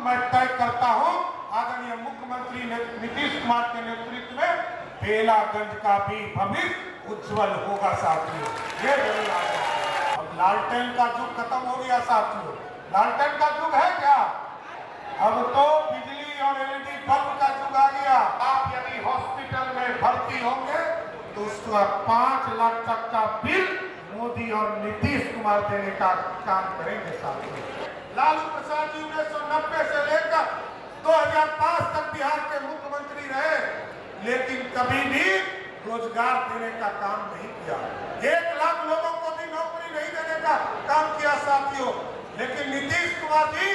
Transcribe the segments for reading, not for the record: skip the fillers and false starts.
मैं तय करता हूं, आदरणीय मुख्यमंत्री नीतीश कुमार के नेतृत्व में बेलागंज का भी भविष्य उज्जवल होगा साथियों। ये जरूर आगे। अब लालटेन का युग खत्म हो गया साथियों। लालटेन का युग है क्या? अब तो बिजली और एलईडी बल्ब का युग आ गया। आप यदि हॉस्पिटल में भर्ती होंगे तो उसका 5 लाख तक का बिल मोदी और नीतीश कुमार देने का काम करेंगे साथियों। लालू प्रसाद जी 1990 से लेकर 2005 तक बिहार के मुख्यमंत्री रहे, लेकिन कभी भी रोजगार देने का काम नहीं किया। 1 लाख लोगों को भी नौकरी नहीं देने का काम किया साथियों। लेकिन नीतीश कुमार जी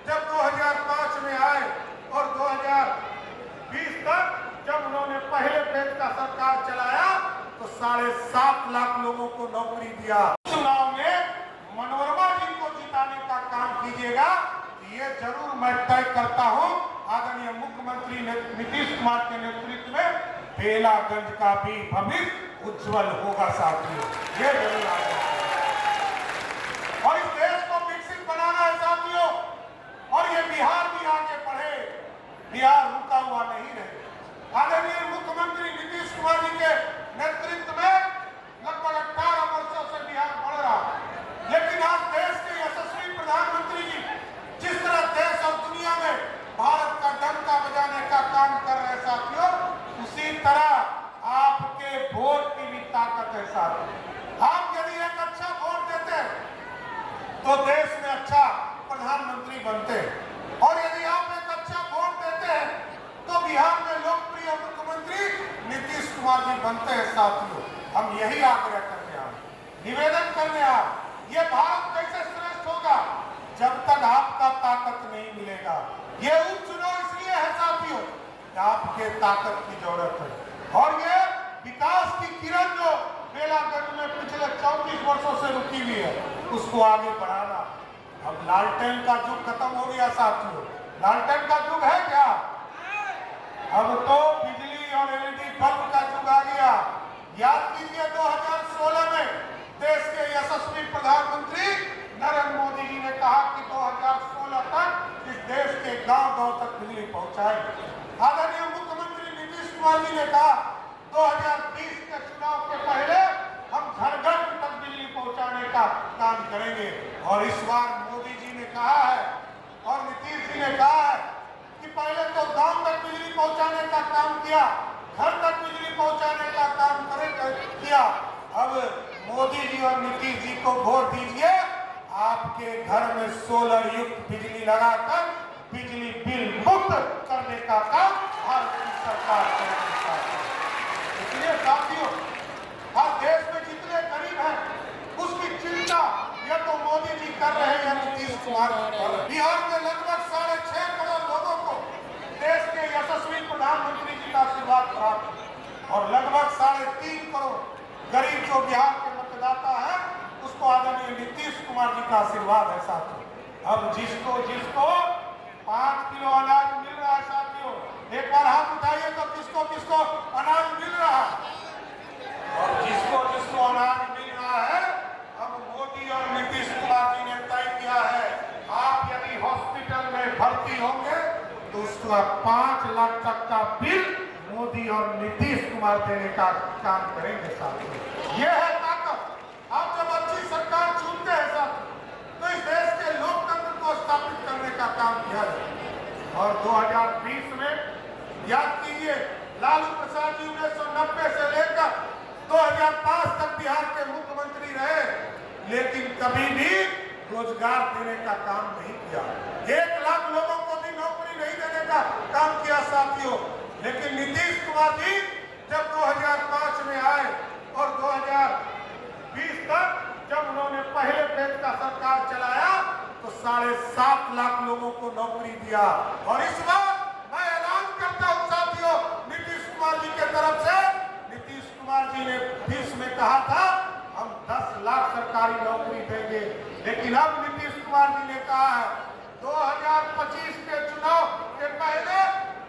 जब 2005 में आए और 2020 तक जब उन्होंने पहले फेज का सरकार चलाया तो 7.5 लाख लोगों को नौकरी दिया। चुनाव में मनोरमा जी को जिताने का काम कीजिएगा, ये जरूर मैं तय करता हूं, आदरणीय मुख्यमंत्री नीतीश कुमार के नेतृत्व में बेलागंज का भी भविष्य उज्जवल होगा साथियों। ये जरूर आगे। और इस देश को विकसित बनाना है साथियों, और ये बिहार भी आगे बढ़े, बिहार रुका हुआ नहीं रहे। आदरणीय मुख्यमंत्री नीतीश कुमार जी के नेतृत्व में लगभग 18 वर्षों से बिहार बढ़ रहा है, लेकिन आज देश के यशस्वी प्रधानमंत्री जी जिस तरह देश और दुनिया में भारत का डंका बजाने का काम कर रहे हैं साथियों, उसी तरह आपके वोट की भी ताकत है साथियों। आप यदि एक अच्छा वोट देते हैं तो देश में अच्छा प्रधानमंत्री बनते हैं, और यदि आप एक अच्छा वोट देते हैं तो बिहार में लोकप्रिय मुख्यमंत्री नीतीश कुमार जी बनते हैं साथियों। हम यही आग्रह करने आए, निवेदन करने आए, ये भारत कैसे श्रेष्ठ होगा जब तक आपका ताकत नहीं मिलेगा। ये उपचुनाव इसलिए है साथियों कि आपके ताकत की जरूरत है, और ये विकास की किरण जो बेलागंज में पिछले 34 वर्षों से रुकी हुई है उसको आगे बढ़ाना। अब लालटेन का युग खत्म हो गया साथियों। लालटेन का युग है क्या? अब तो बिजली और एलईडी बल्ब का युग आ गया। याद कीजिए 2016 में देश के यशस्वी प्रधानमंत्री नरेंद्र मोदी जी ने कहा कि 2016 तक इस देश के गांव-गांव तक बिजली पहुंचाएंगे। आदरणीय मुख्यमंत्री नीतीश कुमार जी ने कहा 2020 के चुनाव के पहले हम घर-घर तक बिजली पहुंचाने का काम करेंगे। और इस बार मोदी जी ने कहा है और नीतीश जी ने कहा है कि पहले तो गांव तक बिजली पहुंचाने का काम किया, घर तक बिजली पहुंचाने का काम किया। अब मोदी जी और नीतीश जी को वोट दीजिए, आपके घर में सोलर युक्त बिजली लगाकर बिजली बिल मुक्त करने का काम भारत की सरकार करेगी। इसलिए साथियों, आज देश में जितने गरीब हैं उसकी चिंता या तो मोदी जी कर रहे हैं या नीतीश कुमार। बिहार में लगभग 6.5 करोड़ लोगों को देश के यशस्वी प्रधानमंत्री जी का आशीर्वाद प्राप्त, और लगभग 3.5 करोड़ गरीब जो बिहार के मतदाता है उसको आदरणीय नीतीश कुमार जी का आशीर्वाद है साथियों। अब जिसको 5 किलो अनाज मिल रहा है साथियों, एक बार हाथ उठाइए तो किसको किसको अनाज मिल रहा है, और जिसको अनाज मिल रहा है अब मोदी और नीतीश कुमार जी ने तय किया है, आप यदि हॉस्पिटल में भर्ती होंगे तो उसका 5 लाख तक का बिल मोदी और नीतीश कुमार देने का काम करेंगे साथियों। ये है ताकत। आप जब अच्छी सरकार चुनते हैं साथियों तो इस देश के लोकतंत्र को स्थापित करने का काम किया जाए। और 2020 में याद कीजिए लालू प्रसाद जी 1990 से लेकर 2005 तक बिहार के मुख्यमंत्री रहे, लेकिन कभी भी रोजगार देने का काम नहीं किया। 1 लाख लोगों को भी नौकरी नहीं देने का काम किया साथियों। लेकिन नीतीश कुमार जी जब 2005 में आए और 2020 तक जब उन्होंने पहले फेज का सरकार चलाया तो 7.5 लाख लोगों को नौकरी दिया। और इस बार मैं ऐलान करता हूं साथियों, नीतीश कुमार जी के तरफ से, नीतीश कुमार जी ने 20 में कहा था हम 10 लाख सरकारी नौकरी देंगे, लेकिन अब नीतीश कुमार जी ने कहा है 2025 के चुनाव के पहले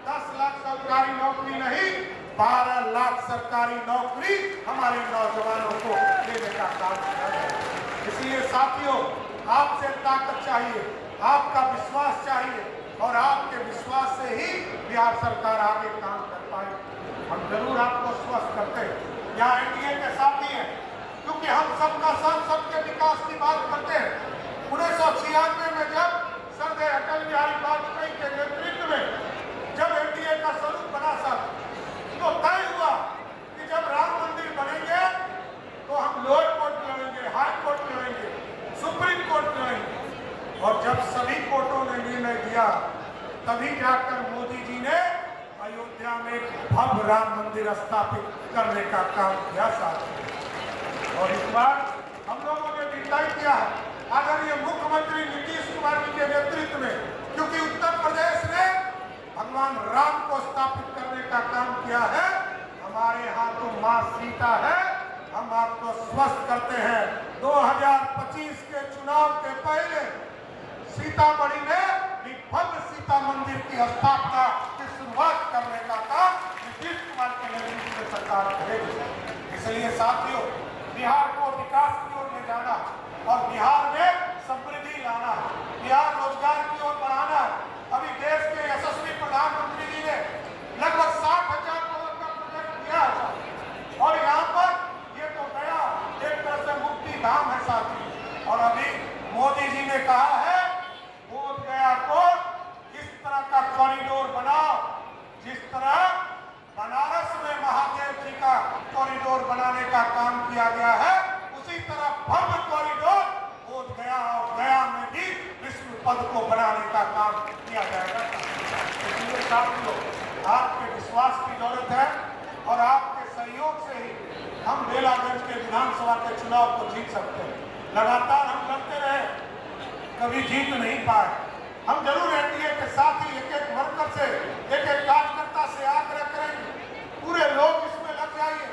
10 लाख सरकारी नौकरी नहीं, 12 लाख सरकारी नौकरी हमारे नौजवानों को देने का काम किया जाए। इसलिए साथियों, आपसे ताकत चाहिए, आपका विश्वास चाहिए, और आपके विश्वास से ही बिहार सरकार आगे काम कर पाई। हम जरूर आपको स्वस्थ करते हैं, यहाँ एनडीए के साथ ही है, क्योंकि हम सबका साथ सबके विकास की बात करते हैं। 1996 में जब सरदार अटल बिहारी वाजपेयी के नेतृत्व में जब एनडीए का स्वरूप बना सर, तो तय हुआ कि जब राम मंदिर बनेंगे तो हम लोअर कोर्ट लड़ेंगे, हाई कोर्ट लड़ेंगे, सुप्रीम कोर्ट लड़ेंगे। और जब सभी कोर्टों ने निर्णय दिया, तभी जाकर मोदी जी ने अयोध्या में भव्य राम मंदिर स्थापित करने का काम किया साथ। और इस बार हम लोगों ने भी तय किया है आदरणीय मुख्यमंत्री नीतीश कुमार जी के नेतृत्व में, क्योंकि उत्तर प्रदेश ने भगवान राम को स्थापित करने का काम किया है। हमारे यहाँ तो माँ सीता है, हम आपको स्वस्थ करते हैं। 2025 के चुनाव के पहले सीतामढ़ी में भव्य सीता मंदिर की स्थापना की शुरुआत करने का काम नीतीश कुमार के नेतृत्व में सरकार करेगी। इसलिए साथियों, बिहार को विकास की ओर ले जाना और बिहार में समृद्धि लाना, बिहार रोजगार की ओर बढ़ाना। अभी देश के यशस्वी प्रधानमंत्री जी ने लगभग 60,000 करोड़ का प्रोजेक्ट किया है और यहाँ पर ये तो गया एक तरह से मुक्ति धाम है साथी। और अभी मोदी जी ने कहा है बोध गया को इस तरह का कॉरिडोर बनाओ, जिस तरह बनारस में महादेव जी का कॉरिडोर बनाने का काम किया गया है, उसी तरह भव्य कॉरिडोर बोध गया और गया में भी विश्व पद को बनाने का काम किया जाएगा। इसलिए साथियों, आपके विश्वास की जरूरत है और आपके सहयोग से ही हम बेलागंज के विधानसभा के चुनाव को जीत सकते हैं। लगातार हम लड़ते रहे, कभी जीत नहीं पाए। हम जरूर एनडीए के साथ ही एक एक वर्कर से, एक एक कार्यकर्ता से आग्रह करेंगे, पूरे लोग इसमें लग जाइए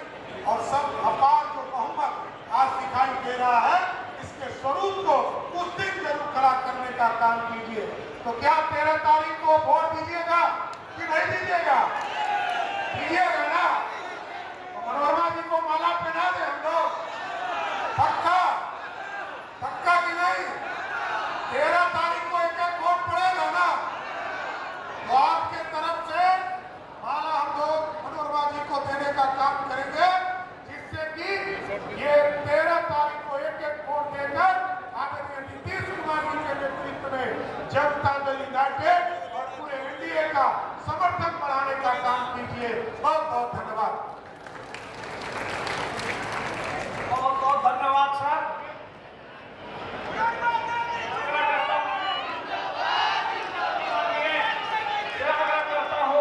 और सब अपार जो बहुमत आज दिखाई दे रहा है, इसके स्वरूप को उस दिन जरूर खड़ा करने का काम कीजिए। तो क्या 13 तारीख को वोट दीजिएगा कि नहीं दीजिएगा? दीजिएगा ना? तो मनोरमा जी को माला पहना दे हम लोग, पक्का पक्का कि नहीं? 13 तारीख को एक एक वोट पड़ेगा ना? तो आपके तरफ से माला हम लोग मनोरमा जी को देने का काम करेंगे, जिससे कि ये 13 तारीख को एक एक वोट देकर आदरणीय नीतीश कुमार जी के नेतृत्व में जनता दल यूनाइटेड और पूरे एनडीए का समर्थन बढ़ाने का काम कीजिए।